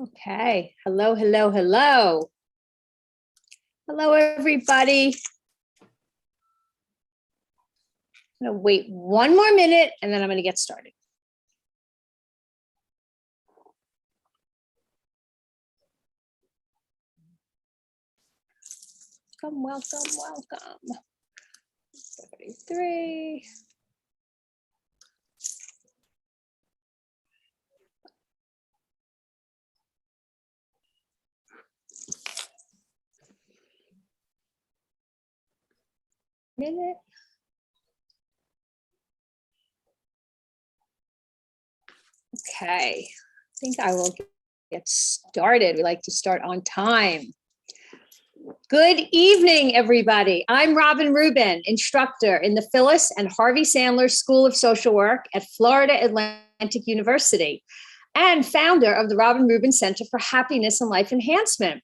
Okay. Hello, hello, hello. Hello, everybody. I'm going to wait one more minute and then I'm going to get started. Welcome, welcome, welcome. 33. Minute. Okay, I think I will get started. We like to start on time. Good evening, everybody. I'm Robin Rubin, instructor in the Phyllis and Harvey Sandler School of Social Work at Florida Atlantic University and founder of the Robin Rubin Center for Happiness and Life Enhancement.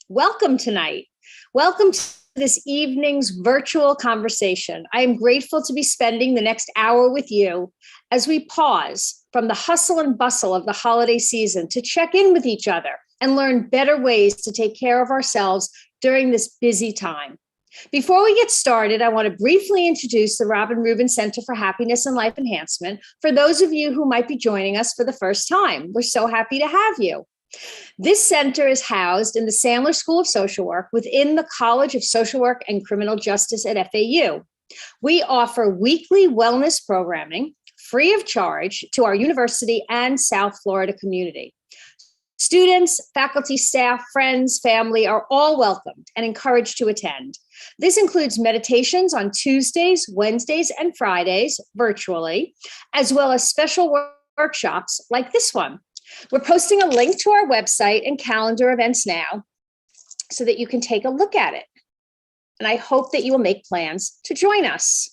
Welcome tonight. Welcome to this evening's virtual conversation. I am grateful to be spending the next hour with you as we pause from the hustle and bustle of the holiday season to check in with each other and learn better ways to take care of ourselves during this busy time. Before we get started, I want to briefly introduce the Robin Rubin Center for Happiness and Life Enhancement for those of you who might be joining us for the first time. We're so happy to have you. This center is housed in the Sandler School of Social Work within the College of Social Work and Criminal Justice at FAU. We offer weekly wellness programming free of charge to our university and South Florida community. Students, faculty, staff, friends, family are all welcomed and encouraged to attend. This includes meditations on Tuesdays, Wednesdays, and Fridays virtually, as well as special workshops like this one. We're posting a link to our website and calendar events now so that you can take a look at it. And I hope that you will make plans to join us.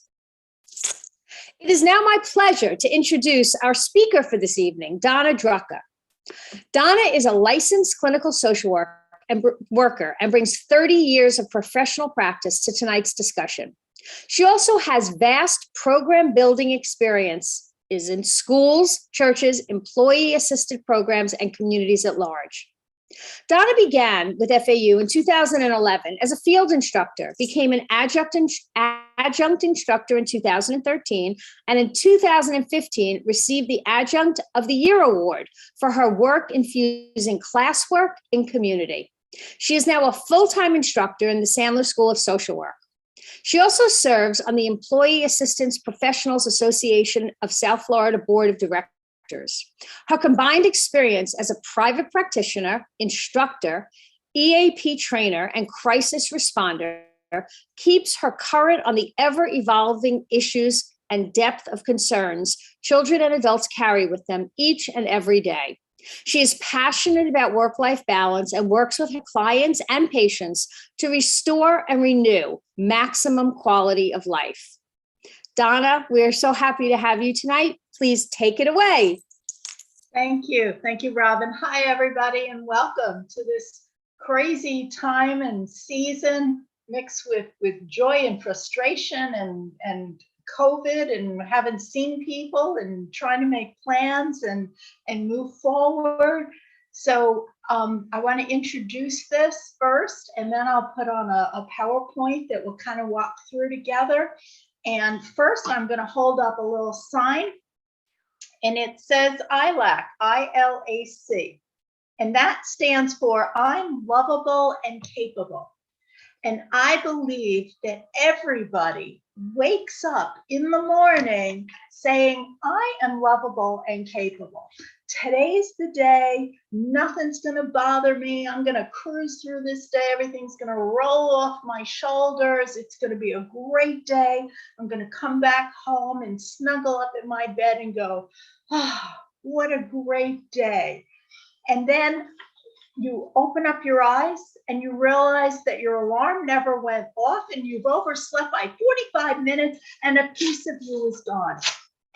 It is now my pleasure to introduce our speaker for this evening, Donna Drucker. Donna is a licensed clinical social worker and brings 30 years of professional practice to tonight's discussion. She also has vast program building experience in schools, churches, employee-assisted programs, and communities at large. Donna began with FAU in 2011 as a field instructor, became an adjunct instructor in 2013, and in 2015 received the Adjunct of the Year Award for her work infusing classwork in community. She is now a full-time instructor in the Sandler School of Social Work. She also serves on the Employee Assistance Professionals Association of South Florida Board of Directors. Her combined experience as a private practitioner, instructor, EAP trainer, and crisis responder keeps her current on the ever-evolving issues and depth of concerns children and adults carry with them each and every day. She is passionate about work-life balance and works with her clients and patients to restore and renew maximum quality of life. Donna, we are so happy to have you tonight. Please take it away. Thank you. Thank you, Robin. Hi, everybody, and welcome to this crazy time and season mixed with joy and frustration and COVID and haven't seen people and trying to make plans and move forward. So I want to introduce this first, and then I'll put on a PowerPoint that we'll kind of walk through together. And first, I'm going to hold up a little sign, and it says ILAC, I-L-A-C. And that stands for I'm lovable and capable. And I believe that everybody wakes up in the morning saying, I am lovable and capable. Today's the day. Nothing's going to bother me. I'm going to cruise through this day. Everything's going to roll off my shoulders. It's going to be a great day. I'm going to come back home and snuggle up in my bed and go, oh, what a great day. And then you open up your eyes and you realize that your alarm never went off and you've overslept by 45 minutes and a piece of you is gone.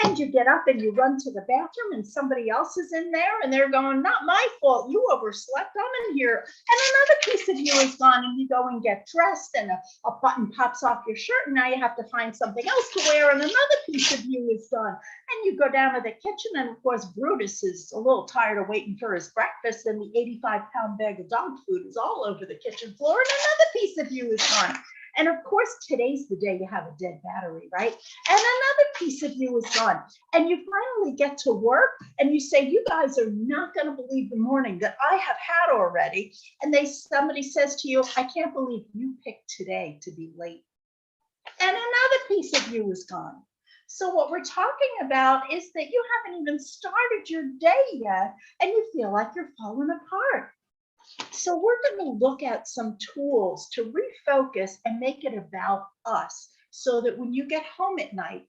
And you get up and you run to the bathroom and somebody else is in there and they're going, not my fault, you overslept, I'm in here. And another piece of you is gone and you go and get dressed and a button pops off your shirt and now you have to find something else to wear and another piece of you is gone. And you go down to the kitchen and of course Brutus is a little tired of waiting for his breakfast and the 85-pound bag of dog food is all over the kitchen floor and another piece of you is gone. And of course, today's the day you have a dead battery, right? And another piece of you is gone. And you finally get to work and you say, you guys are not going to believe the morning that I have had already. And somebody says to you, I can't believe you picked today to be late. And another piece of you is gone. So what we're talking about is that you haven't even started your day yet and you feel like you're falling apart. So we're going to look at some tools to refocus and make it about us so that when you get home at night,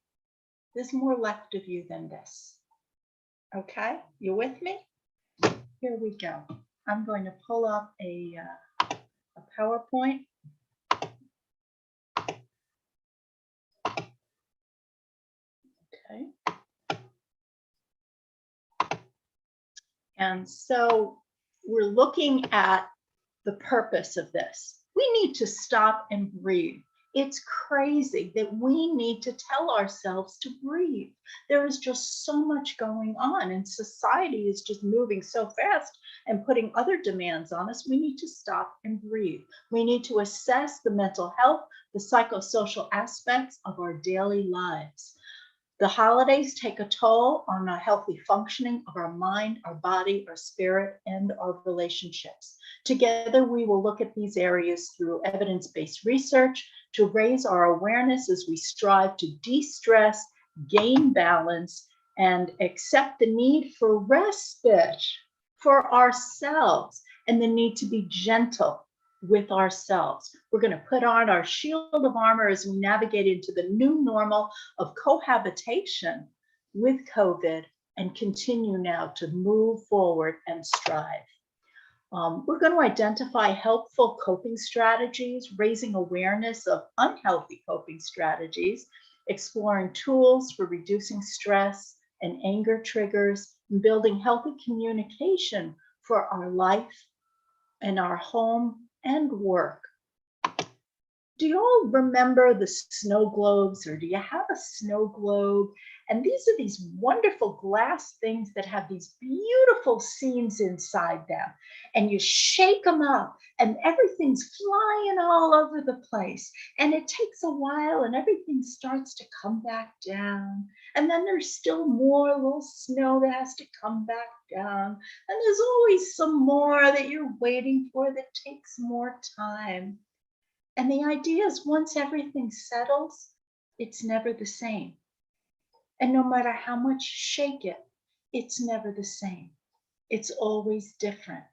there's more left of you than this. Okay, you with me? Here we go. I'm going to pull up a PowerPoint. Okay. And so we're looking at the purpose of this. We need to stop and breathe. It's crazy that we need to tell ourselves to breathe. There is just so much going on and society is just moving so fast and putting other demands on us. We need to stop and breathe. We need to assess the mental health, the psychosocial aspects of our daily lives. The holidays take a toll on the healthy functioning of our mind, our body, our spirit, and our relationships. Together, we will look at these areas through evidence-based research to raise our awareness as we strive to de-stress, gain balance, and accept the need for respite for ourselves and the need to be gentle with ourselves. We're going to put on our shield of armor as we navigate into the new normal of cohabitation with COVID and continue now to move forward and strive. We're going to identify helpful coping strategies, raising awareness of unhealthy coping strategies, exploring tools for reducing stress and anger triggers, and building healthy communication for our life and our home and work. Do you all remember the snow globes, or do you have a snow globe? And these are these wonderful glass things that have these beautiful scenes inside them. And you shake them up and everything's flying all over the place. And it takes a while and everything starts to come back down. And then there's still more little snow that has to come back down. And there's always some more that you're waiting for that takes more time. And the idea is once everything settles, it's never the same. And no matter how much you shake it, it's never the same. It's always different.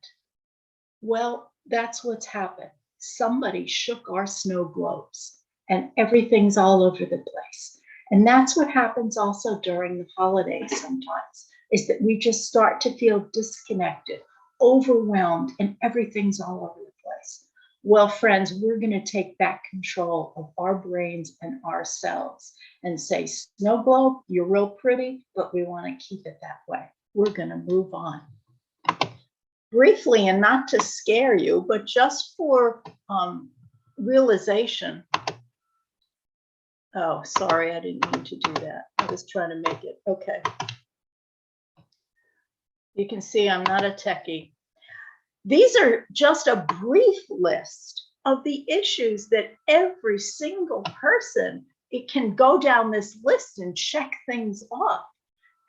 Well, that's what's happened. Somebody shook our snow globes and everything's all over the place. And that's what happens also during the holidays sometimes, is that we just start to feel disconnected, overwhelmed, and everything's all over the place. Well, friends, we're going to take back control of our brains and ourselves and say, snow globe, you're real pretty, but we want to keep it that way. We're going to move on. Briefly, and not to scare you, but just for realization. Oh, sorry, I didn't mean to do that. I was trying to make it. Okay. You can see I'm not a techie. These are just a brief list of the issues that every single person, it can go down this list and check things off.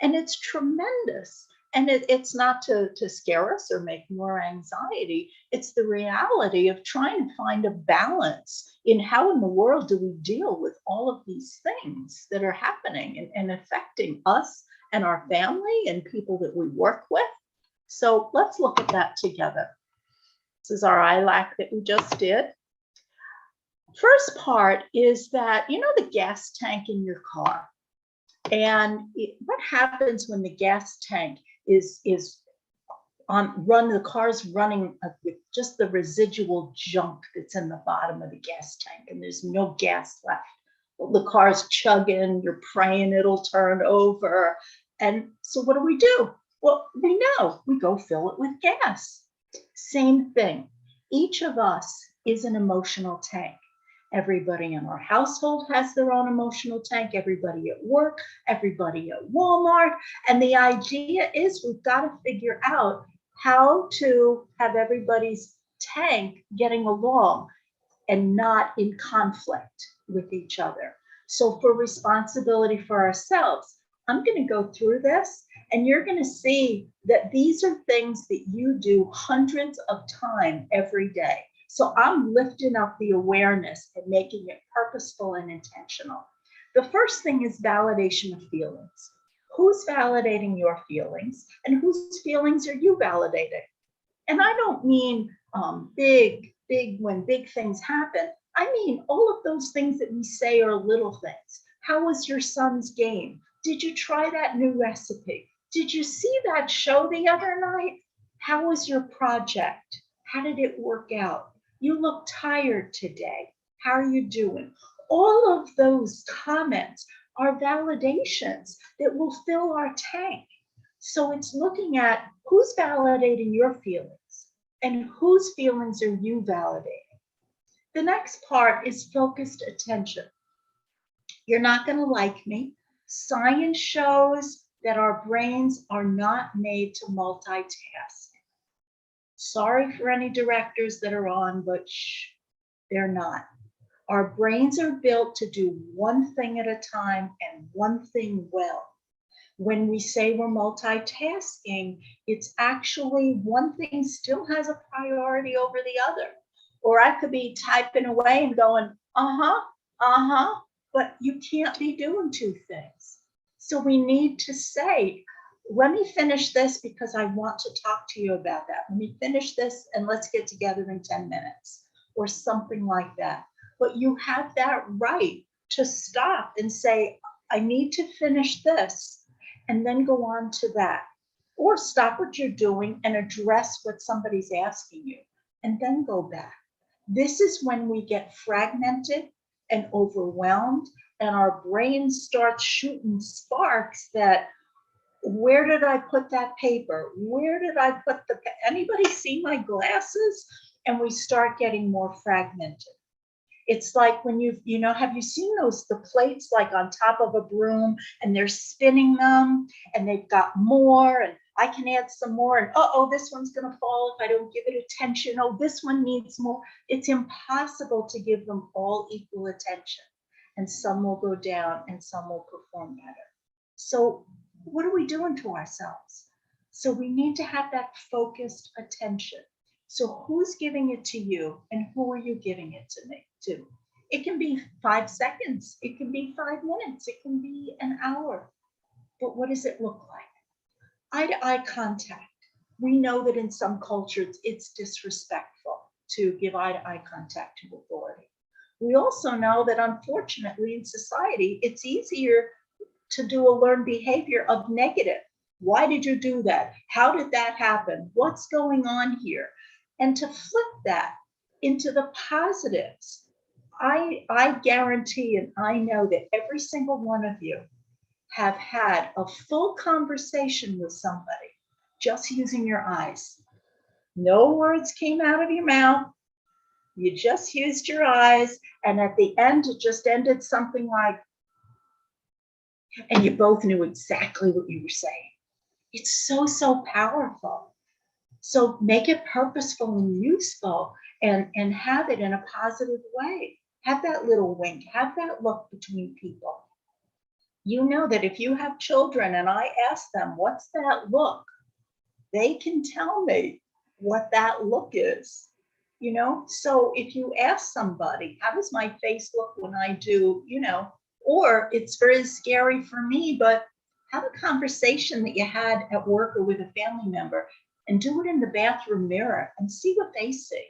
And it's tremendous. And it's not to scare us or make more anxiety. It's the reality of trying to find a balance in how in the world do we deal with all of these things that are happening and affecting us and our family and people that we work with. So let's look at that together. This is our ILAC that we just did. First part is that, you know, the gas tank in your car. And what happens when the gas tank is the car's running with just the residual junk that's in the bottom of the gas tank and there's no gas left? the car's chugging, you're praying it'll turn over. And so what do? Well, we know we go fill it with gas. Same thing. Each of us is an emotional tank. Everybody in our household has their own emotional tank, everybody at work, everybody at Walmart. And the idea is we've got to figure out how to have everybody's tank getting along and not in conflict with each other. So for responsibility for ourselves, I'm going to go through this and you're going to see that these are things that you do hundreds of times every day. So I'm lifting up the awareness and making it purposeful and intentional. The first thing is validation of feelings. Who's validating your feelings and whose feelings are you validating? And I don't mean big when big things happen. I mean all of those things that we say are little things. How was your son's game? Did you try that new recipe? Did you see that show the other night? How was your project? How did it work out? You look tired today. How are you doing? All of those comments are validations that will fill our tank. So it's looking at who's validating your feelings and whose feelings are you validating. The next part is focused attention. You're not going to like me. Science shows that our brains are not made to multitask. Sorry for any directors that are on, but they're not. Our brains are built to do one thing at a time and one thing well. When we say we're multitasking, it's actually one thing still has a priority over the other. Or I could be typing away and going, but you can't be doing two things. So we need to say, let me finish this because I want to talk to you about that. Let me finish this and let's get together in 10 minutes or something like that. But you have that right to stop and say, I need to finish this and then go on to that. Or stop what you're doing and address what somebody's asking you and then go back. This is when we get fragmented and overwhelmed and our brain starts shooting sparks that, where did I put that paper? Where did I put anybody see my glasses? And we start getting more fragmented. It's like when have you seen the plates like on top of a broom and they're spinning them and they've got more and I can add some more and this one's going to fall if I don't give it attention. Oh, this one needs more. It's impossible to give them all equal attention and some will go down and some will perform better. So what are we doing to ourselves? So we need to have that focused attention. So who's giving it to you and who are you giving it to? It can be 5 seconds. It can be 5 minutes. It can be an hour. But what does it look like? Eye-to-eye contact. We know that in some cultures, it's disrespectful to give eye-to-eye contact to authority. We also know that unfortunately in society, it's easier to do a learned behavior of negative. Why did you do that? How did that happen? What's going on here? And to flip that into the positives. I guarantee and I know that every single one of you have had a full conversation with somebody just using your eyes. No words came out of your mouth. You just used your eyes. And at the end, it just ended something like, and you both knew exactly what you were saying. It's so powerful. So make it purposeful and useful and have it in a positive way. Have that little wink, have that look between people. You know that if you have children and I ask them, what's that look? They can tell me what that look is, So if you ask somebody, how does my face look when I do, or it's very scary for me, but have a conversation that you had at work or with a family member and do it in the bathroom mirror and see what they see.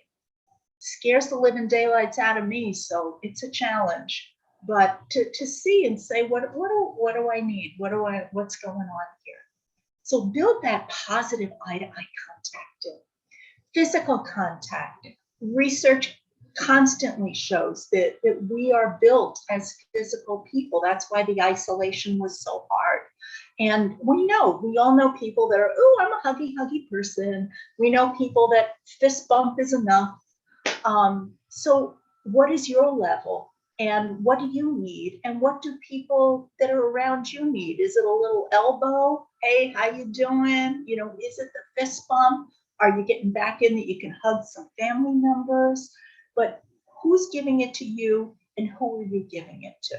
Scares the living daylights out of me, so it's a challenge. But to see and say, what do I need? What's going on here? So build that positive eye-to-eye contact. Physical contact. Research constantly shows that we are built as physical people. That's why the isolation was so hard. And we all know people that are, oh, I'm a huggy person. We know people that fist bump is enough. So what is your level? And what do you need? And what do people that are around you need? Is it a little elbow? Hey, how you doing? You know, is it the fist bump? Are you getting back in that you can hug some family members? But who's giving it to you and who are you giving it to?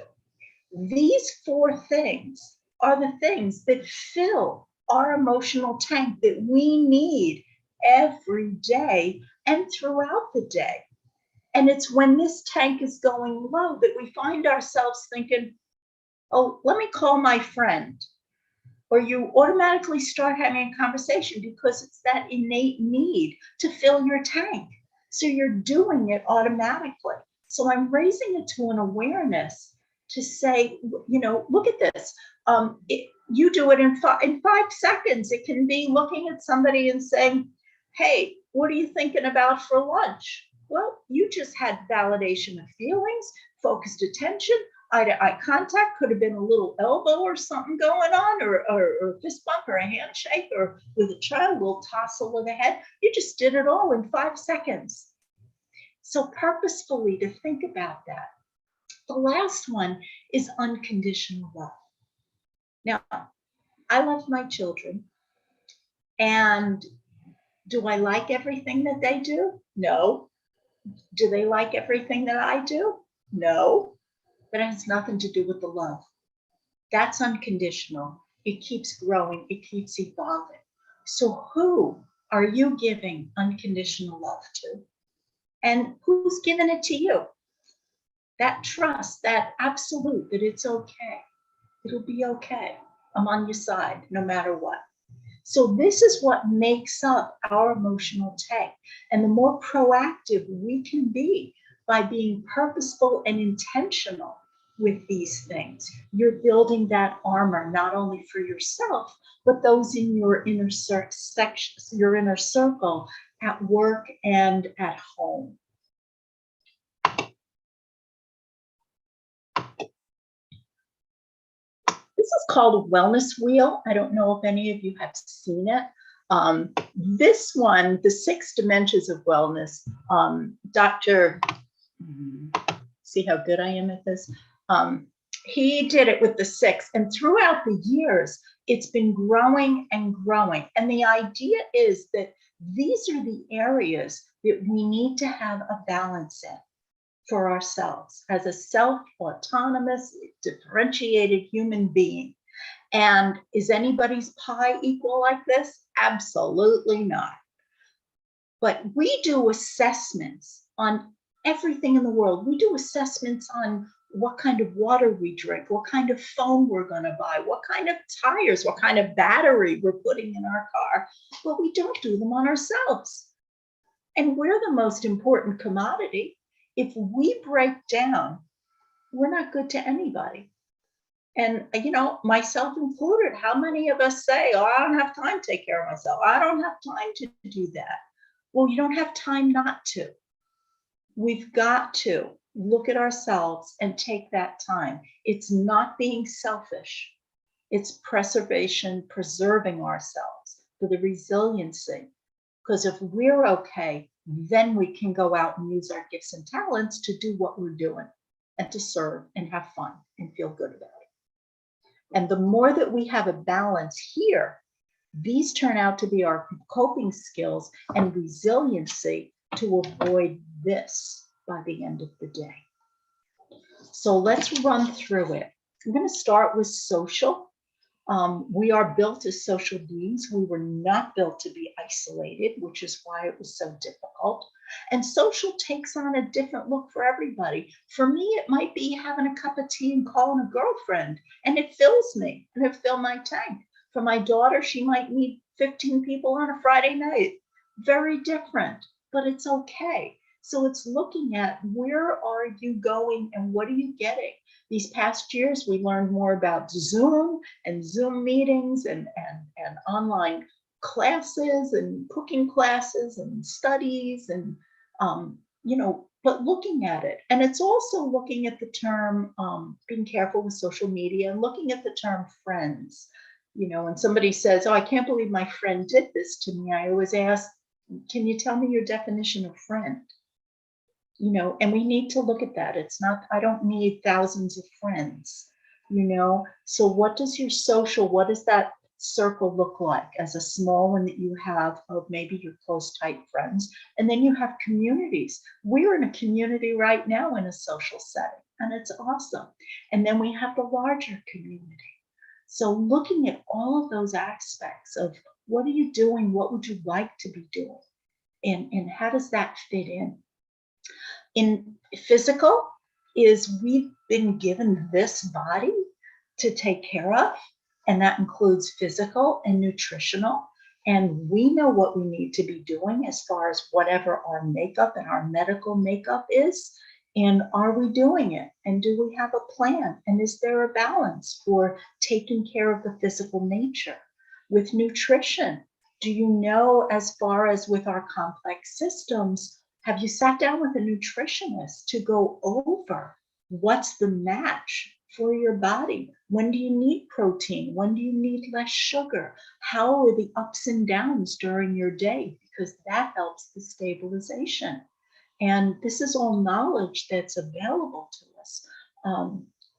These four things are the things that fill our emotional tank that we need every day and throughout the day. And it's when this tank is going low that we find ourselves thinking, oh, let me call my friend. Or you automatically start having a conversation because it's that innate need to fill your tank. So you're doing it automatically. So I'm raising it to an awareness to say, you know, look at this. You do it in 5 seconds. It can be looking at somebody and saying, hey, what are you thinking about for lunch? Well, you just had validation of feelings, focused attention, eye-to-eye contact, could have been a little elbow or something going on, or a fist bump or a handshake, or with a child, a little tousle of the head. You just did it all in 5 seconds. So purposefully to think about that. The last one is unconditional love. Now, I love my children, and do I like everything that they do? No. Do they like everything that I do? No. But it has nothing to do with the love. That's unconditional. It keeps growing. It keeps evolving. So who are you giving unconditional love to? And who's giving it to you? That trust, that absolute, that it's okay. It'll be okay. I'm on your side no matter what. So this is what makes up our emotional tank. And the more proactive we can be by being purposeful and intentional with these things, you're building that armor not only for yourself, but those in your inner circle at work and at home. This is called a wellness wheel. I don't know if any of you have seen it. This one, the 6 dimensions of wellness, Dr. See how good I am at this? He did it with the 6, and throughout the years, it's been growing and growing. And the idea is that these are the areas that we need to have a balance in for ourselves as a self-autonomous, differentiated human being. And is anybody's pie equal like this? Absolutely not. But we do assessments on everything in the world. We do assessments on what kind of water we drink, what kind of phone we're going to buy, what kind of tires, what kind of battery we're putting in our car. But we don't do them on ourselves. And we're the most important commodity. If we break down, we're not good to anybody. And, you know, myself included, how many of us say, oh, I don't have time to take care of myself. I don't have time to do that. Well, you don't have time not to. We've got to look at ourselves and take that time. It's not being selfish. It's preserving ourselves for the resiliency. Because if we're okay, then we can go out and use our gifts and talents to do what we're doing and to serve and have fun and feel good about it. And the more that we have a balance here, these turn out to be our coping skills and resiliency to avoid this by the end of the day. So let's run through it. I'm going to start with social. We are built as social beings. We were not built to be isolated, which is why it was so difficult. And social takes on a different look for everybody. For me, it might be having a cup of tea and calling a girlfriend, and it fills me and it fills my tank. For my daughter, she might need 15 people on a Friday night. Very different, but it's okay. So it's looking at where are you going and what are you getting? These past years, we learned more about Zoom and Zoom meetings and online classes and cooking classes and studies and, but looking at it. And it's also looking at the term, being careful with social media, and looking at the term friends. You know, when somebody says, oh, I can't believe my friend did this to me, I always ask, can you tell me your definition of friend? You know, and we need to look at that. It's not, I don't need thousands of friends, you know. So what does your social, what does that circle look like as a small one that you have of maybe your close, tight friends? And then you have communities. We're in a community right now in a social setting, and it's awesome. And then we have the larger community. So looking at all of those aspects of what are you doing? What would you like to be doing? And how does that fit in? In physical is we've been given this body to take care of, and that includes physical and nutritional. And we know what we need to be doing as far as whatever our makeup and our medical makeup is. And are we doing it? And do we have a plan? And is there a balance for taking care of the physical nature? With nutrition, do you know, as far as with our complex systems, have you sat down with a nutritionist to go over what's the match for your body? When do you need protein? When do you need less sugar? How are the ups and downs during your day? Because that helps the stabilization. And this is all knowledge that's available to us.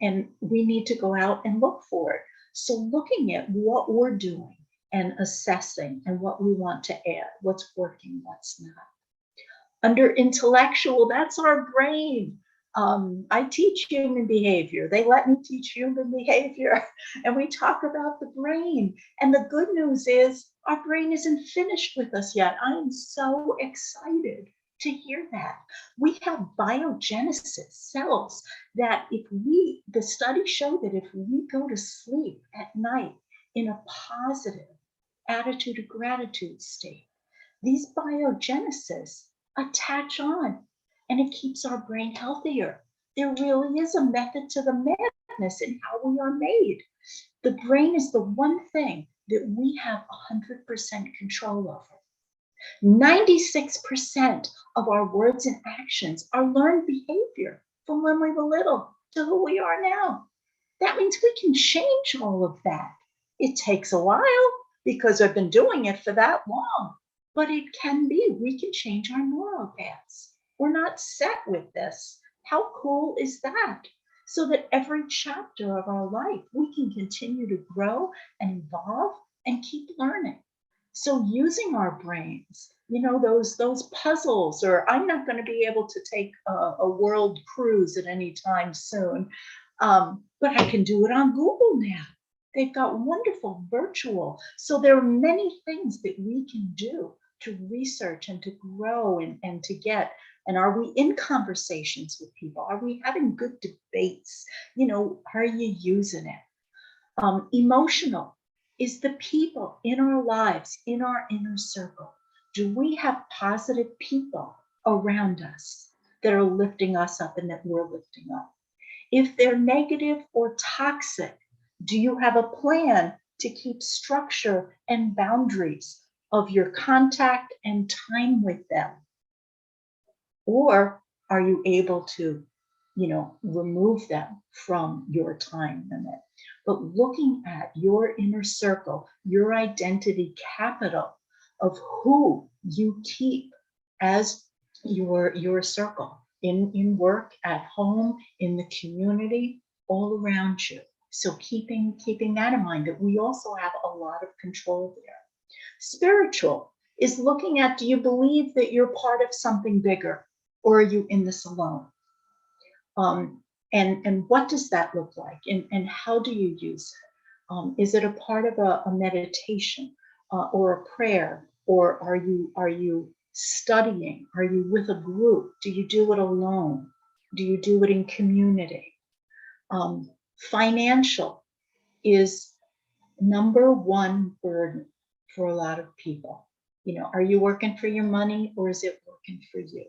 And we need to go out and look for it. So looking at what we're doing and assessing and what we want to add, what's working, what's not. Under intellectual, that's our brain. I teach human behavior. They let me teach human behavior, and we talk about the brain. And the good news is our brain isn't finished with us yet. I am so excited to hear that. We have biogenesis cells that the studies show that if we go to sleep at night in a positive attitude of gratitude state, these biogenesis attach on, and it keeps our brain healthier. There really is a method to the madness in how we are made. The brain is the one thing that we have 100% control over. 96% of our words and actions are learned behavior from when we were little to who we are now. That means we can change all of that. It takes a while because I've been doing it for that long. But it can be, we can change our neural paths. We're not set with this. How cool is that? So that every chapter of our life, we can continue to grow and evolve and keep learning. So using our brains, you know, those puzzles, or I'm not going to be able to take a world cruise at any time soon, but I can do it on Google now. They've got wonderful virtual. So there are many things that we can do to research and to grow and to get. And are we in conversations with people? Are we having good debates? You know, are you using it? Emotional is the people in our lives, in our inner circle. Do we have positive people around us that are lifting us up and that we're lifting up? If they're negative or toxic, do you have a plan to keep structure and boundaries of your contact and time with them? Or are you able to, you know, remove them from your time limit? But looking at your inner circle, your identity capital of who you keep as your circle in work, at home, in the community, all around you. So keeping that in mind, that we also have a lot of control there. Spiritual is looking at, do you believe that you're part of something bigger, or are you in this alone? And what does that look like? And how do you use it? Is it a part of a meditation or a prayer? Or are you studying? Are you with a group? Do you do it alone? Do you do it in community? Financial is number one burden for a lot of people. You know, are you working for your money, or is it working for you?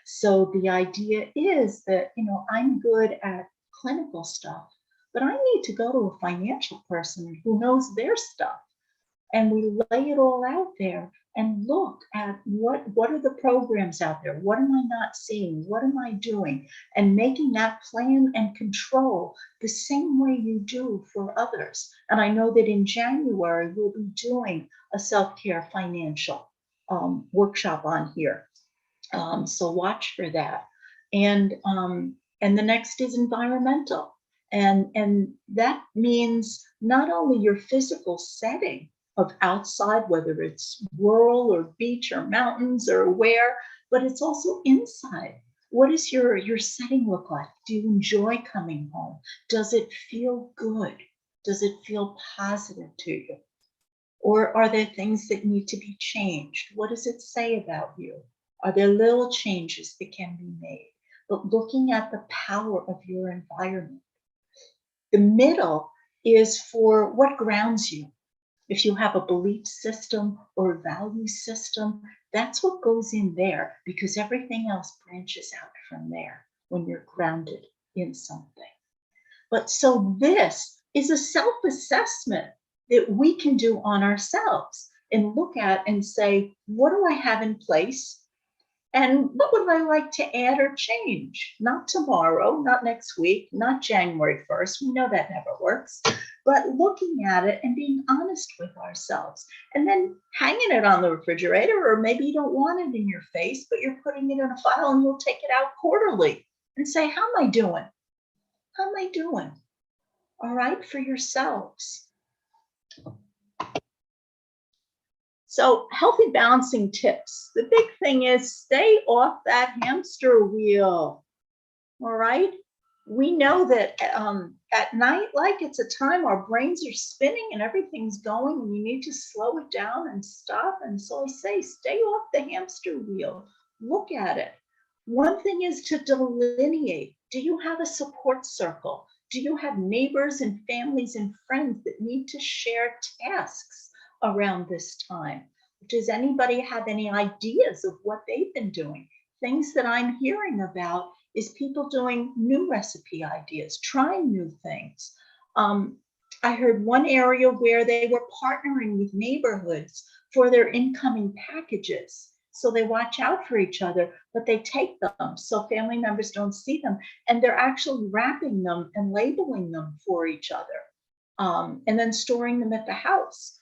So the idea is that, you know, I'm good at clinical stuff, but I need to go to a financial person who knows their stuff. And we lay it all out there, and look at what are the programs out there? What am I not seeing? What am I doing? And making that plan and control the same way you do for others. And I know that in January, we'll be doing a self-care financial workshop on here. So watch for that. And the next is environmental. And that means not only your physical setting of outside, whether it's rural or beach or mountains or where, but it's also inside. What does your setting look like? Do you enjoy coming home? Does it feel good? Does it feel positive to you? Or are there things that need to be changed? What does it say about you? Are there little changes that can be made? But looking at the power of your environment. The middle is for what grounds you. If you have a belief system or a value system, that's what goes in there, because everything else branches out from there when you're grounded in something. But so this is a self-assessment that we can do on ourselves and look at and say, what do I have in place? And what would I like to add or change? Not tomorrow, not next week, not January 1st. We know that never works. But looking at it and being honest with ourselves, and then hanging it on the refrigerator, or maybe you don't want it in your face, but you're putting it in a file and you'll take it out quarterly and say, how am I doing? How am I doing? All right, for yourselves. So healthy balancing tips. The big thing is stay off that hamster wheel. All right. We know that at night, like it's a time our brains are spinning and everything's going, and you need to slow it down and stop. And so I say, stay off the hamster wheel. Look at it. One thing is to delineate. Do you have a support circle? Do you have neighbors and families and friends that need to share tasks around this time? Does anybody have any ideas of what they've been doing? Things that I'm hearing about is people doing new recipe ideas, trying new things. I heard one area where they were partnering with neighborhoods for their incoming packages. So they watch out for each other, but they take them so family members don't see them. And they're actually wrapping them and labeling them for each other, and then storing them at the house.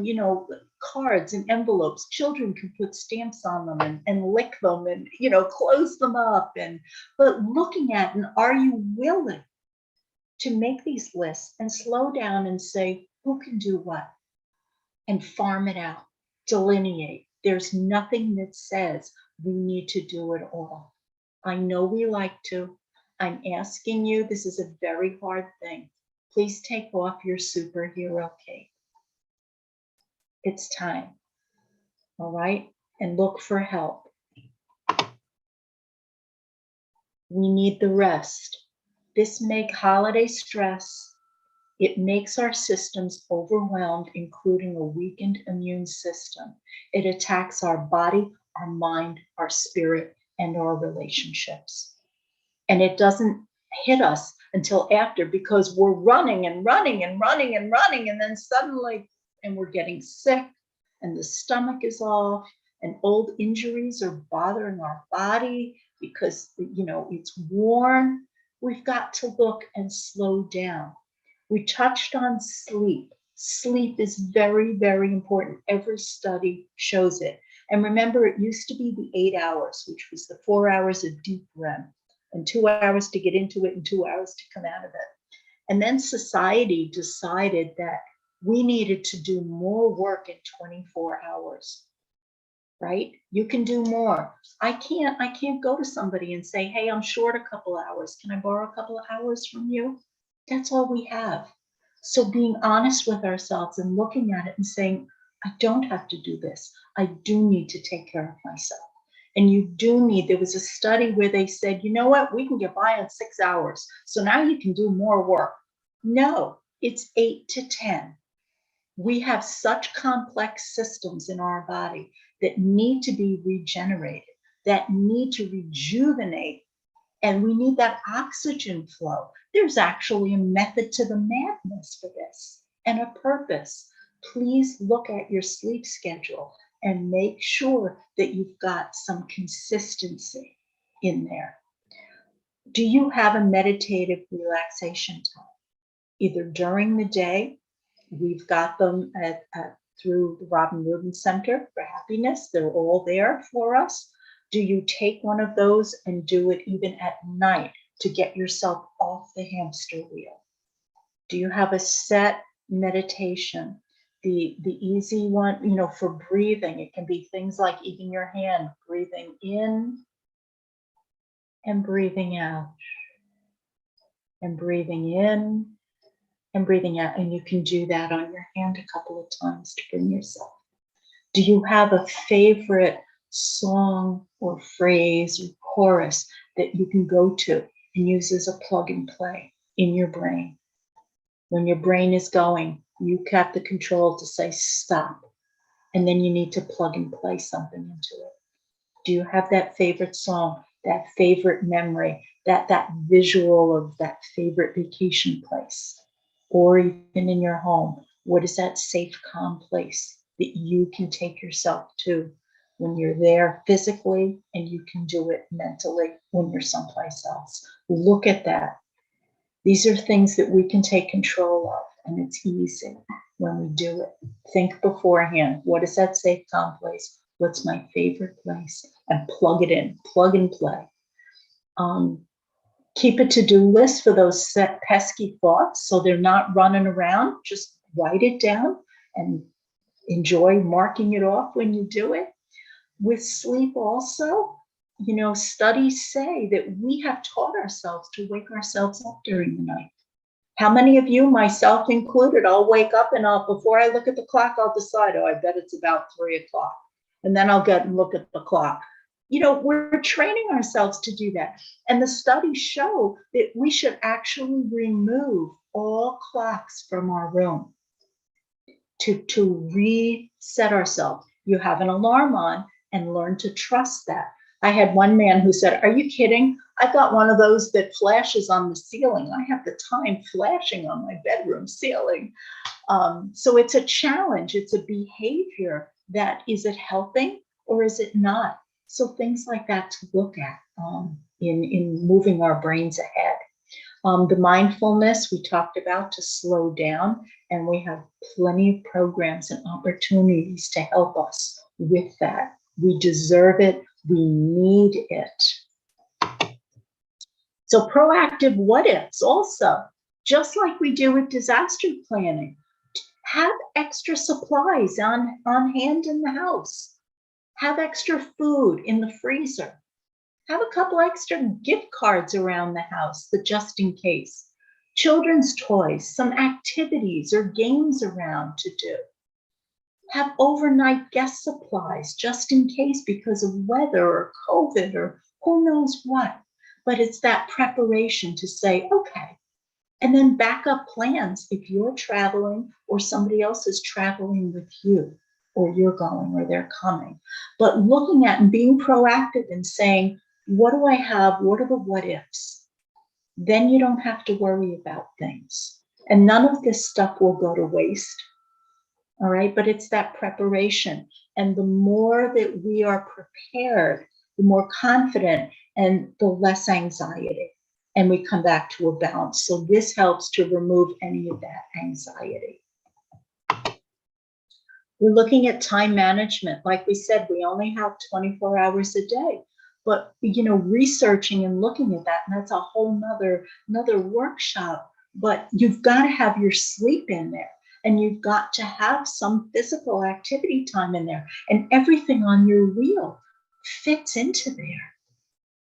You know, cards and envelopes, children can put stamps on them and lick them and, you know, close them up. But looking at, and are you willing to make these lists and slow down and say, who can do what? And farm it out, delineate. There's nothing that says we need to do it all. I know we like to. I'm asking you, this is a very hard thing. Please take off your superhero cape. It's time. All right? And look for help. We need the rest. This makes holiday stress. It makes our systems overwhelmed, including a weakened immune system. It attacks our body, our mind, our spirit, and our relationships. And it doesn't hit us until after, because we're running and running and running and running, and then suddenly, and we're getting sick, and the stomach is off, and old injuries are bothering our body because, you know, it's worn. We've got to look and slow down. We touched on sleep. Sleep is very, very important. Every study shows it. And remember, it used to be the 8 hours, which was the 4 hours of deep REM, and 2 hours to get into it and 2 hours to come out of it. And then society decided that we needed to do more work in 24 hours, right? You can do more. I can't go to somebody and say, hey, I'm short a couple hours. Can I borrow a couple of hours from you? That's all we have. So being honest with ourselves and looking at it and saying, I don't have to do this. I do need to take care of myself. And you do need, there was a study where they said, you know what, we can get by on 6 hours. So now you can do more work. No, it's 8 to 10. We have such complex systems in our body that need to be regenerated, that need to rejuvenate, and we need that oxygen flow. There's actually a method to the madness for this and a purpose. please look at your sleep schedule and make sure that you've got some consistency in there. Do you have a meditative relaxation time? Either during the day, we've got them through the Robin Rubin Center for Happiness. They're all there for us. Do you take one of those and do it even at night to get yourself off the hamster wheel? Do you have a set meditation? The easy one, you know, for breathing, it can be things like eating your hand, breathing in and breathing out, and breathing in and breathing out. And you can do that on your hand a couple of times to bring yourself. Do you have a favorite song or phrase or chorus that you can go to and use as a plug and play in your brain? When your brain is going, you got the control to say stop, and then you need to plug and play something into it. Do you have that favorite song, that favorite memory, that visual of that favorite vacation place? Or even in your home, what is that safe, calm place that you can take yourself to when you're there physically, and you can do it mentally when you're someplace else? Look at that. These are things that we can take control of, and it's easy when we do it. Think beforehand. What is that safe, calm place? What's my favorite place? And plug it in, plug and play. Keep a to-do list for those set pesky thoughts so they're not running around. Just write it down and enjoy marking it off when you do it. With sleep also, you know, studies say that we have taught ourselves to wake ourselves up during the night. How many of you, myself included, I'll wake up and before I look at the clock, I'll decide, oh, I bet it's about 3 o'clock. And then I'll get and look at the clock. You know, we're training ourselves to do that. And the studies show that we should actually remove all clocks from our room to reset ourselves. You have an alarm on and learn to trust that. I had one man who said, are you kidding? I've got one of those that flashes on the ceiling. I have the time flashing on my bedroom ceiling. So it's a challenge. It's a behavior that, is it helping or is it not? So things like that to look at in moving our brains ahead. The mindfulness we talked about, to slow down, and we have plenty of programs and opportunities to help us with that. We deserve it. We need it. So proactive what ifs also, just like we do with disaster planning, have extra supplies on hand in the house. Have extra food in the freezer. Have a couple extra gift cards around the house, but just in case. Children's toys, some activities or games around to do. Have overnight guest supplies just in case because of weather or COVID or who knows what. But it's that preparation to say, okay, and then backup plans if you're traveling or somebody else is traveling with you, or you're going or they're coming. But looking at and being proactive and saying, what do I have? What are the what ifs? Then you don't have to worry about things. And none of this stuff will go to waste. All right, but it's that preparation. And the more that we are prepared, the more confident and the less anxiety. And we come back to a balance. So this helps to remove any of that anxiety. We're looking at time management. Like we said, we only have 24 hours a day. But, you know, researching and looking at that, and that's a whole another workshop. But you've got to have your sleep in there. And you've got to have some physical activity time in there. And everything on your wheel fits into there.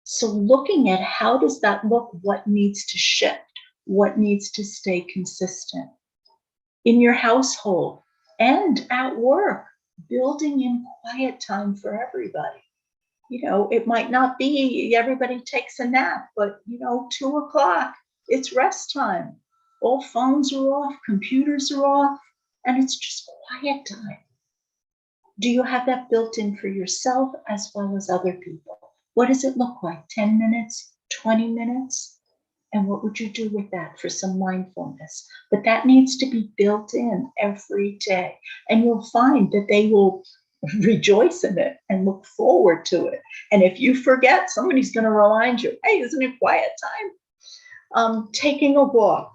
So looking at how does that look, what needs to shift, what needs to stay consistent in your household and at work, building in quiet time for everybody. You know, it might not be everybody takes a nap, but, you know, 2 o'clock, it's rest time. All phones are off, computers are off, and it's just quiet time. Do you have that built in for yourself as well as other people? What does it look like? 10 minutes, 20 minutes? And what would you do with that for some mindfulness? But that needs to be built in every day. And you'll find that they will rejoice in it and look forward to it. And if you forget, somebody's going to remind you, hey, isn't it quiet time? Taking a walk,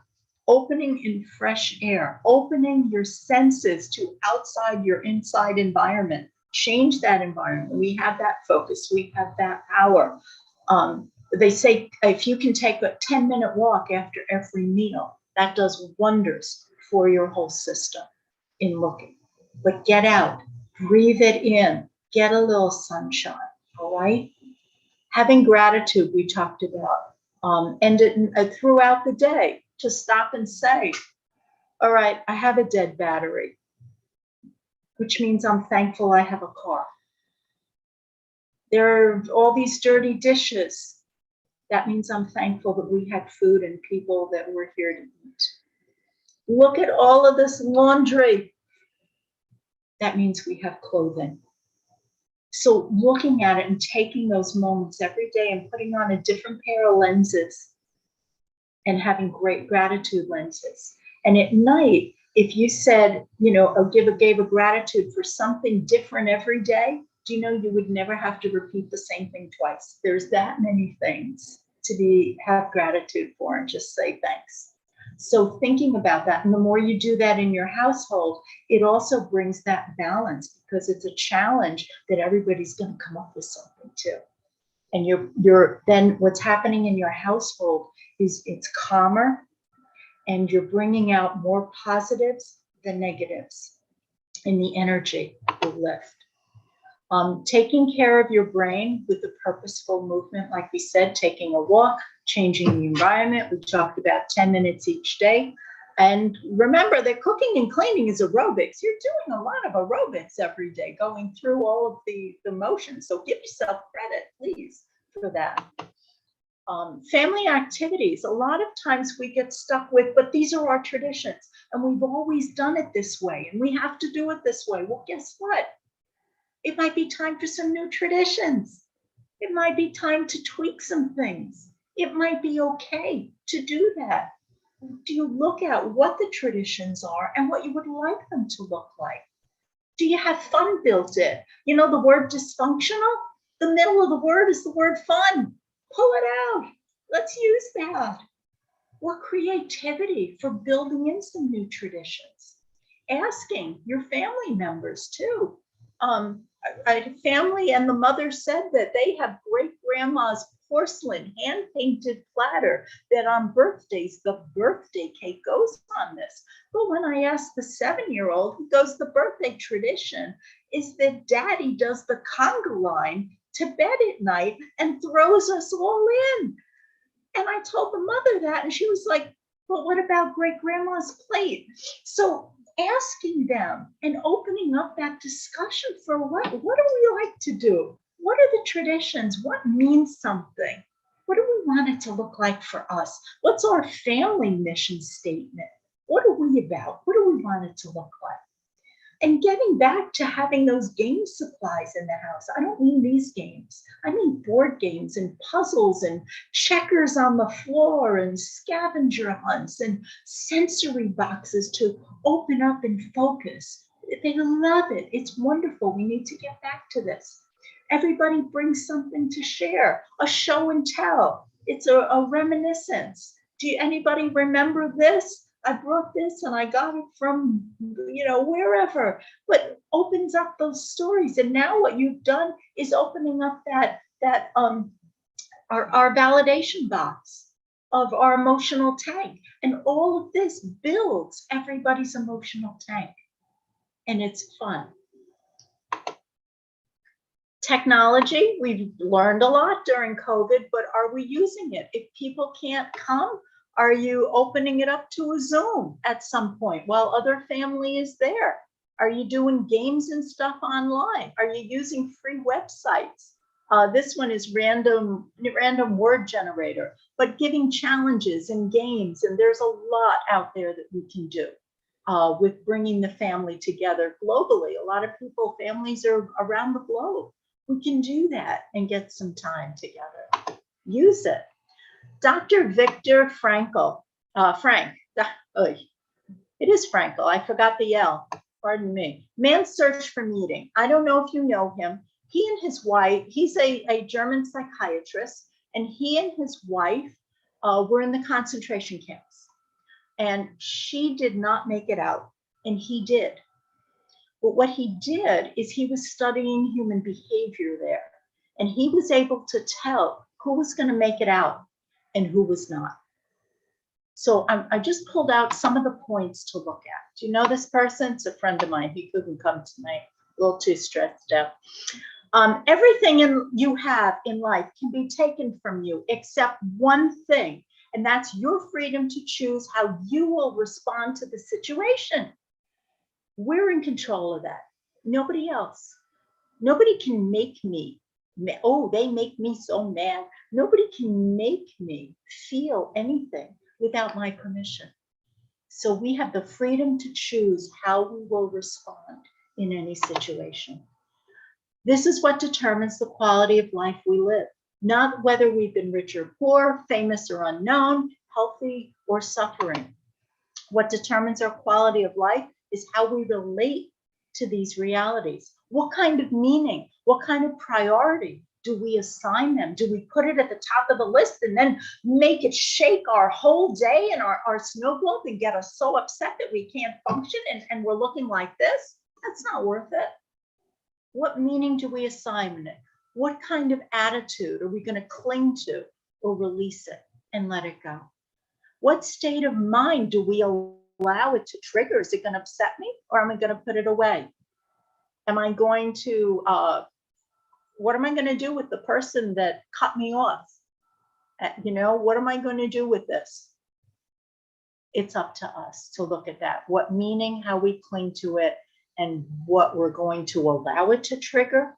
opening in fresh air, opening your senses to outside your inside environment. Change that environment. We have that focus. We have that power. They say if you can take a 10-minute walk after every meal, that does wonders for your whole system in looking. But get out, breathe it in, get a little sunshine, all right? Having gratitude, we talked about, and throughout the day, to stop and say, all right, I have a dead battery, which means I'm thankful I have a car. There are all these dirty dishes. That means I'm thankful that we had food and people that were here to eat. Look at all of this laundry. That means we have clothing. So looking at it and taking those moments every day and putting on a different pair of lenses and having great gratitude lenses. And at night, if you said, gave a gratitude for something different every day, do you know you would never have to repeat the same thing twice? There's that many things to have gratitude for and just say thanks. So thinking about that, and the more you do that in your household, it also brings that balance, because it's a challenge that everybody's going to come up with something too. And you're then what's happening in your household is it's calmer, and you're bringing out more positives than negatives, and the energy will lift. Taking care of your brain with a purposeful movement, like we said, taking a walk, changing the environment. We talked about 10 minutes each day. And remember that cooking and cleaning is aerobics. You're doing a lot of aerobics every day, going through all of the motions. So give yourself credit, please, for that. Family activities, a lot of times we get stuck with, but these are our traditions, and we've always done it this way, and we have to do it this way. Well, guess what? It might be time for some new traditions. It might be time to tweak some things. It might be okay to do that. Do you look at what the traditions are and what you would like them to look like? Do you have fun built in? You know, the word dysfunctional, the middle of the word is the word fun. Pull it out. Let's use that. Or creativity for building in some new traditions. Asking your family members too. A family and the mother said that they have great grandma's porcelain hand-painted platter that on birthdays, the birthday cake goes on this. But when I asked the 7-year-old, who goes, the birthday tradition is that daddy does the conga line to bed at night and throws us all in. And I told the mother that, and she was like, but what about great grandma's plate? So asking them and opening up that discussion for what do we like to do? What are the traditions? What means something? What do we want it to look like for us? What's our family mission statement? What are we about? What do we want it to look like? And getting back to having those game supplies in the house. I don't mean these games. I mean board games and puzzles and checkers on the floor and scavenger hunts and sensory boxes to open up and focus. They love it. It's wonderful. We need to get back to this. Everybody brings something to share, a show and tell. It's a reminiscence. Anybody remember this? I brought this and I got it from, wherever, but opens up those stories. And now what you've done is opening up our validation box of our emotional tank. And all of this builds everybody's emotional tank. And it's fun. Technology, we've learned a lot during COVID, but are we using it? If people can't come, are you opening it up to a Zoom at some point while other family is there? Are you doing games and stuff online? Are you using free websites? This one is random word generator, but giving challenges and games. And there's a lot out there that we can do with bringing the family together globally. A lot of families are around the globe. We can do that and get some time together. Use it. Dr. Viktor Frankl, it is Frankl, I forgot the L, pardon me. Man's Search for Meaning. I don't know if you know him. He and his wife, he's a German psychiatrist, and he and his wife were in the concentration camps. And she did not make it out, and he did. But what he did is he was studying human behavior there, and he was able to tell who was going to make it out and who was not. So I just pulled out some of the points to look at. Do you know this person? It's a friend of mine. He couldn't come tonight, a little too stressed out. Everything you have in life can be taken from you except one thing, and that's your freedom to choose how you will respond to the situation. We're in control of that. Nobody else. Nobody can make me. Oh, they make me so mad. Nobody can make me feel anything without my permission. So we have the freedom to choose how we will respond in any situation. This is what determines the quality of life we live, not whether we've been rich or poor, famous or unknown, healthy or suffering. What determines our quality of life is how we relate to these realities. What kind of meaning, what kind of priority do we assign them? Do we put it at the top of the list and then make it shake our whole day and our snow globe and get us so upset that we can't function and we're looking like this? That's not worth it. What meaning do we assign it? What kind of attitude are we going to cling to or release it and let it go? What state of mind do we allow it to trigger? Is it going to upset me, or am I going to put it away? Am I going to, what am I going to do with the person that cut me off? What am I going to do with this? It's up to us to look at that. What meaning, how we cling to it, and what we're going to allow it to trigger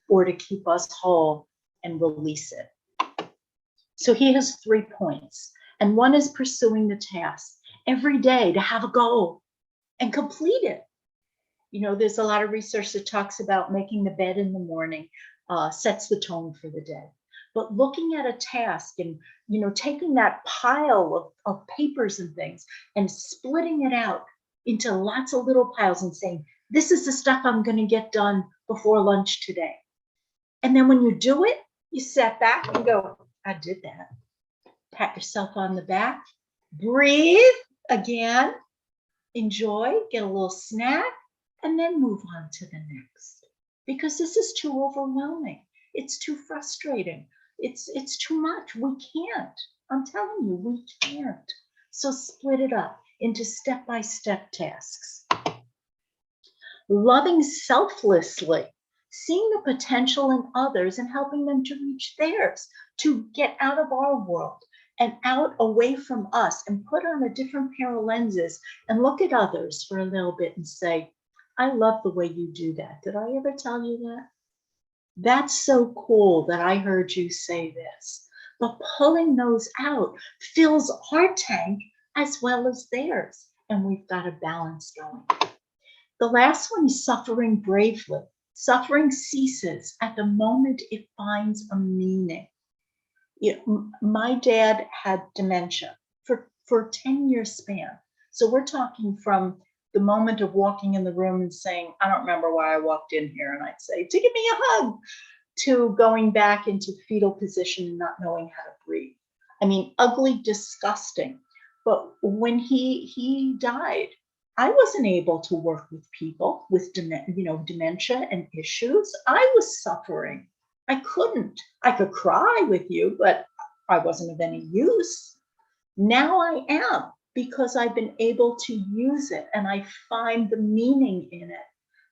or to keep us whole and release it. So he has 3 points. And one is pursuing the task every day, to have a goal and complete it. There's a lot of research that talks about making the bed in the morning sets the tone for the day. But looking at a task and, taking that pile of papers and things and splitting it out into lots of little piles and saying, this is the stuff I'm going to get done before lunch today. And then when you do it, you sit back and go, I did that. Pat yourself on the back, breathe again, enjoy, get a little snack, and then move on to the next. Because this is too overwhelming. It's too frustrating. It's too much. We can't. I'm telling you, we can't. So split it up into step-by-step tasks. Loving selflessly, seeing the potential in others and helping them to reach theirs, to get out of our world and out away from us and put on a different pair of lenses and look at others for a little bit and say, I love the way you do that. Did I ever tell you that? That's so cool that I heard you say this. But pulling those out fills our tank as well as theirs. And we've got a balance going. The last one is suffering bravely. Suffering ceases at the moment it finds a meaning. My dad had dementia for a 10-year span. So we're talking from the moment of walking in the room and saying, I don't remember why I walked in here, and I'd say, to give me a hug, to going back into fetal position and not knowing how to breathe. I mean, ugly, disgusting. But when he died, I wasn't able to work with people with dementia and issues. I was suffering. I couldn't. I could cry with you, but I wasn't of any use. Now I am, because I've been able to use it and I find the meaning in it,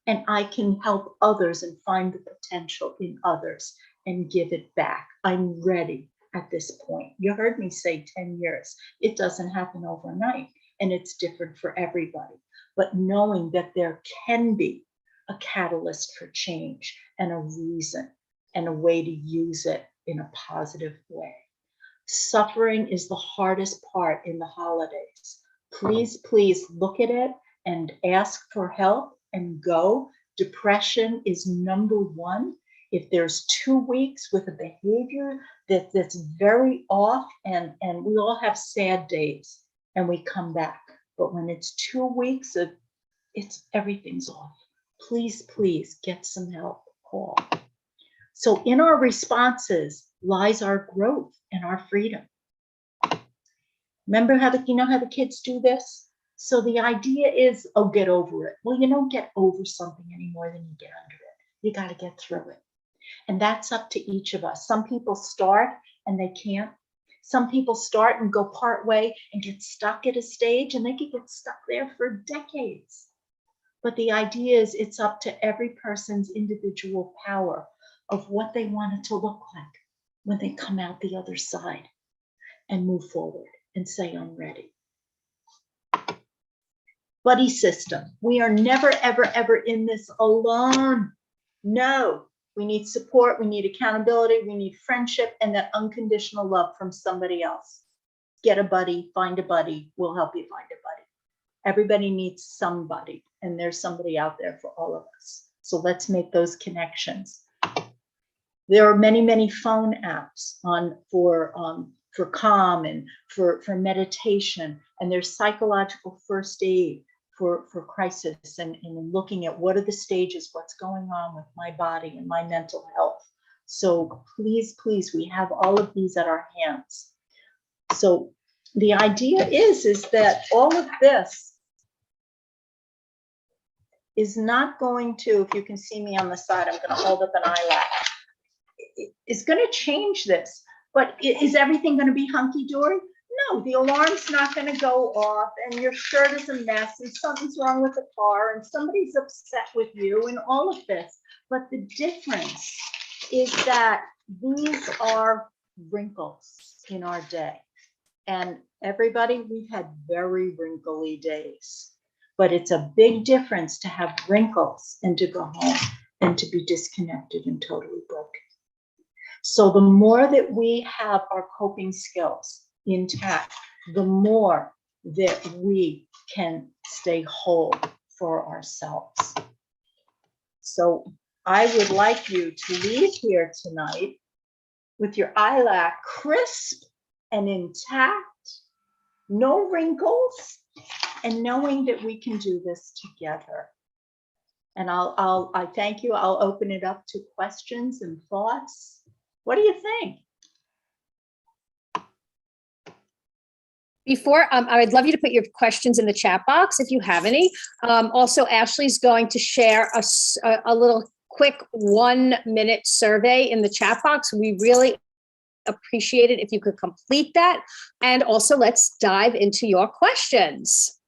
and I can help others and find the potential in others and give it back. I'm ready at this point. You heard me say 10 years. It doesn't happen overnight, and it's different for everybody. But knowing that there can be a catalyst for change and a reason and a way to use it in a positive way. Suffering is the hardest part in the holidays. Please, please look at it and ask for help and go. Depression is number one If there's 2 weeks with a behavior that's very off, and we all have sad days and we come back, but when it's 2 weeks of everything's off, please, please get some help, call. So in our responses lies our growth and our freedom. Remember how you know how the kids do this? So the idea is, oh, get over it. Well, you don't get over something any more than you get under it. You got to get through it. And that's up to each of us. Some people start and they can't. Some people start and go part way and get stuck at a stage, and they can get stuck there for decades. But the idea is it's up to every person's individual power of what they want it to look like when they come out the other side and move forward and say, I'm ready. Buddy system. We are never, ever, ever in this alone. No, we need support. We need accountability. We need friendship and that unconditional love from somebody else. Get a buddy, find a buddy. We'll help you find a buddy. Everybody needs somebody, and there's somebody out there for all of us. So let's make those connections. There are many, many phone apps for calm and for meditation, and there's psychological first aid for crisis and looking at what are the stages, what's going on with my body and my mental health. So please, please, we have all of these at our hands. So the idea is that all of this is not going to, if you can see me on the side, I'm going to hold up an eyelash. It's going to change this, but is everything going to be hunky-dory? No, the alarm's not going to go off, and your shirt is a mess, and something's wrong with the car, and somebody's upset with you, and all of this. But the difference is that these are wrinkles in our day. And everybody, we've had very wrinkly days. But it's a big difference to have wrinkles and to go home and to be disconnected and totally broken. So the more that we have our coping skills intact, the more that we can stay whole for ourselves. So I would like you to leave here tonight with your eyelash crisp and intact, no wrinkles, and knowing that we can do this together. And I thank you. I'll open it up to questions and thoughts. What do you think? Before, I would love you to put your questions in the chat box if you have any. Also, Ashley's going to share a little quick 1-minute survey in the chat box. We really appreciate it if you could complete that. And also, let's dive into your questions.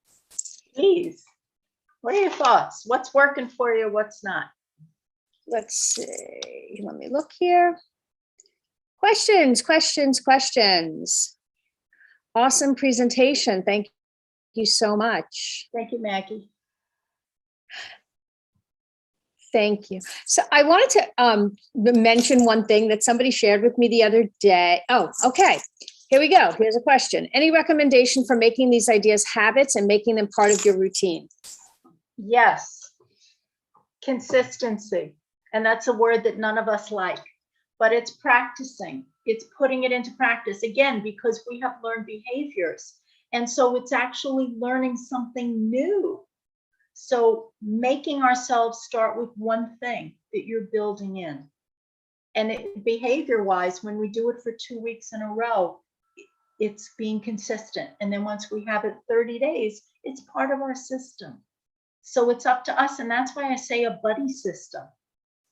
Please. What are your thoughts? What's working for you? What's not? Let's see. Let me look here. Questions. Awesome presentation. Thank you so much. Thank you, Maggie. Thank you. So I wanted to mention one thing that somebody shared with me the other day. Oh, okay. Here we go. Here's a question. Any recommendation for making these ideas habits and making them part of your routine? Yes. Consistency. And that's a word that none of us like, but it's practicing. It's putting it into practice, again, because we have learned behaviors. And so it's actually learning something new. So making ourselves start with one thing that you're building in. And behavior-wise, when we do it for 2 weeks in a row, it's being consistent. And then once we have it 30 days, it's part of our system. So it's up to us. And that's why I say a buddy system.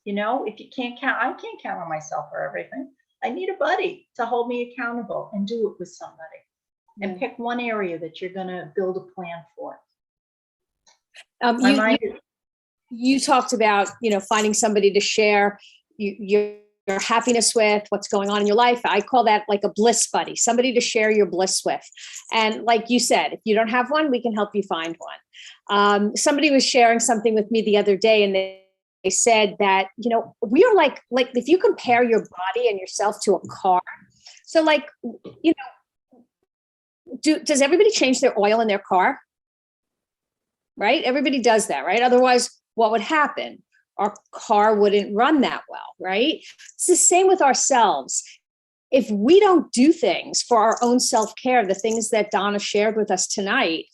You know, if you can't count, I can't count on myself for everything. I need a buddy to hold me accountable and do it with somebody. And pick one area that you're going to build a plan for. You talked about, finding somebody to share your happiness with, what's going on in your life. I call that like a bliss buddy, somebody to share your bliss with. And like you said, if you don't have one, we can help you find one. Somebody was sharing something with me the other day, and they said that, we are like if you compare your body and yourself to a car. So does everybody change their oil in their car? Right? Everybody does that, right? Otherwise, what would happen? our car wouldn't run that well, right? It's the same with ourselves. If we don't do things for our own self-care, the things that Donna shared with us tonight,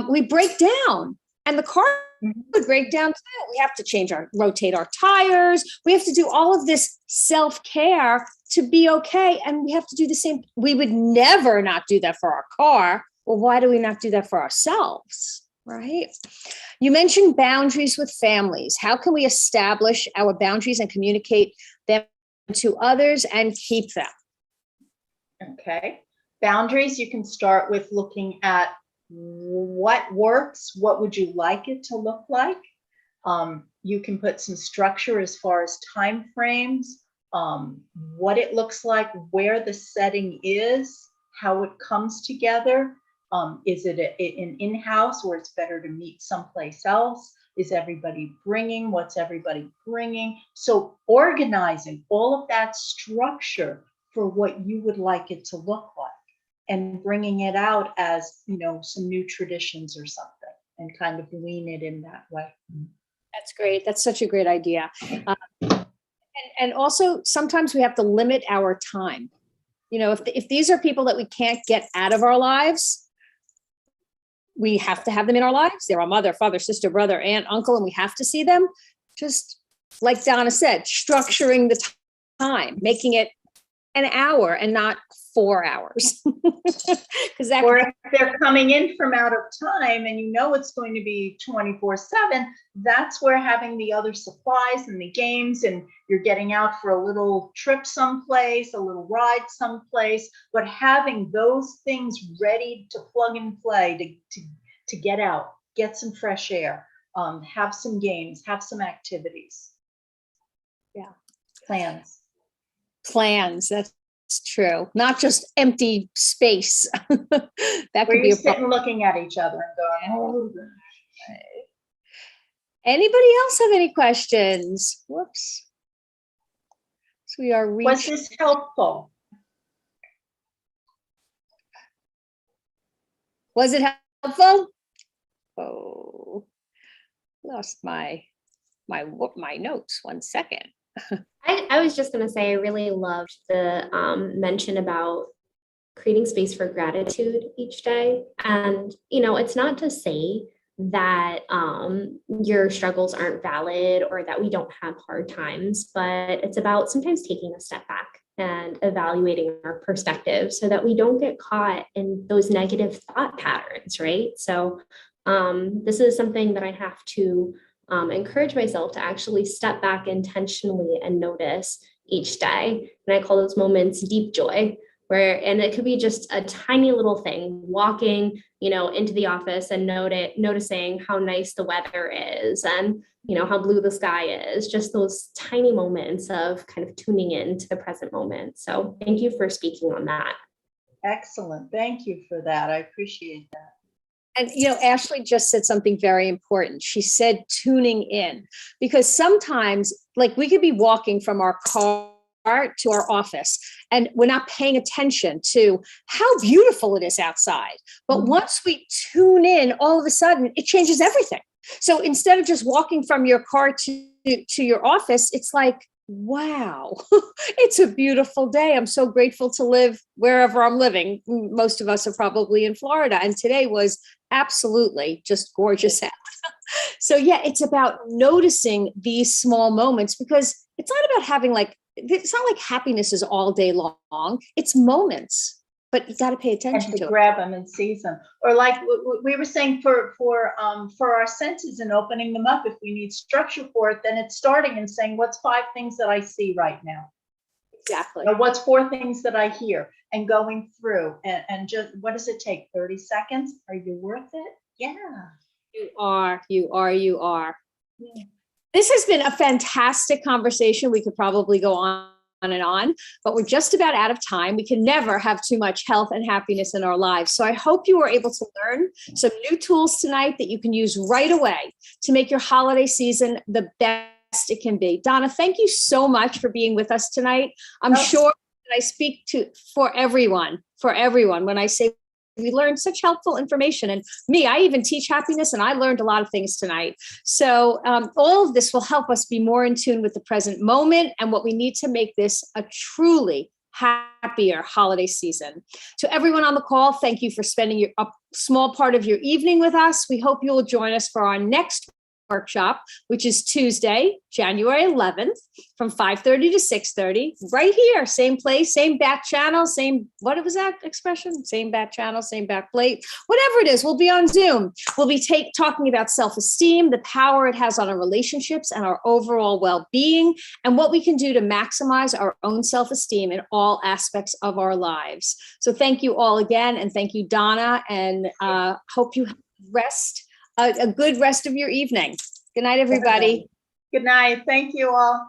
we break down, and the car would break down too. We have to rotate our tires. We have to do all of this self-care to be okay. And we have to do the same. We would never not do that for our car. Well, why do we not do that for ourselves? Right? You mentioned boundaries with families. How can we establish our boundaries and communicate them to others and keep them? Okay. Boundaries, you can start with looking at what works, what would you like it to look like. You can put some structure as far as time frames, what it looks like, where the setting is, how it comes together. Is it an in-house where it's better to meet someplace else? Is everybody bringing? What's everybody bringing? So organizing all of that structure for what you would like it to look like, and bringing it out as, some new traditions or something, and kind of lean it in that way. That's great. That's such a great idea. And also sometimes we have to limit our time. If these are people that we can't get out of our lives, we have to have them in our lives. They're our mother, father, sister, brother, aunt, uncle, and we have to see them. Just like Donna said, structuring the time, making it an hour and not 4 hours. Or if they're coming in from out of time and it's going to be 24/7, that's where having the other supplies and the games, and you're getting out for a little trip someplace, a little ride someplace, but having those things ready to plug and play, to get out, get some fresh air, have some games, have some activities. Yeah. Plans, that's true. Not just empty space. That could be a sitting looking at each other and going, oh. Anybody else have any questions? Whoops. So we are Was this helpful? Was it helpful? Oh, lost my notes. 1 second. I was just going to say, I really loved the mention about creating space for gratitude each day. And, it's not to say that your struggles aren't valid or that we don't have hard times, but it's about sometimes taking a step back and evaluating our perspective so that we don't get caught in those negative thought patterns, right? So this is something that I have to encourage myself to actually step back intentionally and notice each day. And I call those moments deep joy, and it could be just a tiny little thing, walking, into the office and noticing how nice the weather is and, how blue the sky is, just those tiny moments of kind of tuning in to the present moment. So thank you for speaking on that. Excellent. Thank you for that. I appreciate that. And, Ashley just said something very important. She said tuning in, because sometimes we could be walking from our car to our office and we're not paying attention to how beautiful it is outside. But once we tune in, all of a sudden it changes everything. So instead of just walking from your car to your office, it's like, wow, it's a beautiful day. I'm so grateful to live wherever I'm living. Most of us are probably in Florida, and today was absolutely just gorgeous out. So yeah, it's about noticing these small moments, because it's not about having it's not like happiness is all day long. It's moments, but you got to pay attention to grab them and seize them. Or like we were saying, for our senses and opening them up, if we need structure for it, then it's starting and saying, what's 5 things that I see right now? Exactly. Or what's 4 things that I hear, and going through and just, what does it take? 30 seconds? Are you worth it? Yeah. You are. Yeah. This has been a fantastic conversation. We could probably go on and on, but we're just about out of time. We can never have too much health and happiness in our lives. So I hope you were able to learn some new tools tonight that you can use right away to make your holiday season the best it can be. Donna, thank you so much for being with us tonight. I'm sure that I speak for everyone when I say We learned such helpful information. And me, I even teach happiness, and I learned a lot of things tonight. So all of this will help us be more in tune with the present moment and what we need to make this a truly happier holiday season. To everyone on the call, thank you for spending a small part of your evening with us. We hope you will join us for our next workshop, which is Tuesday, January 11th from 5:30 to 6:30, right here, same place, same back channel, same, what was that expression? Same back channel, same back plate, whatever it is, we'll be on Zoom. We'll be talking about self-esteem, the power it has on our relationships and our overall well-being, and what we can do to maximize our own self-esteem in all aspects of our lives. So thank you all again, and thank you, Donna, and hope you rest a good rest of your evening. Good night, everybody. Good night. Thank you all.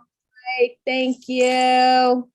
Thank you.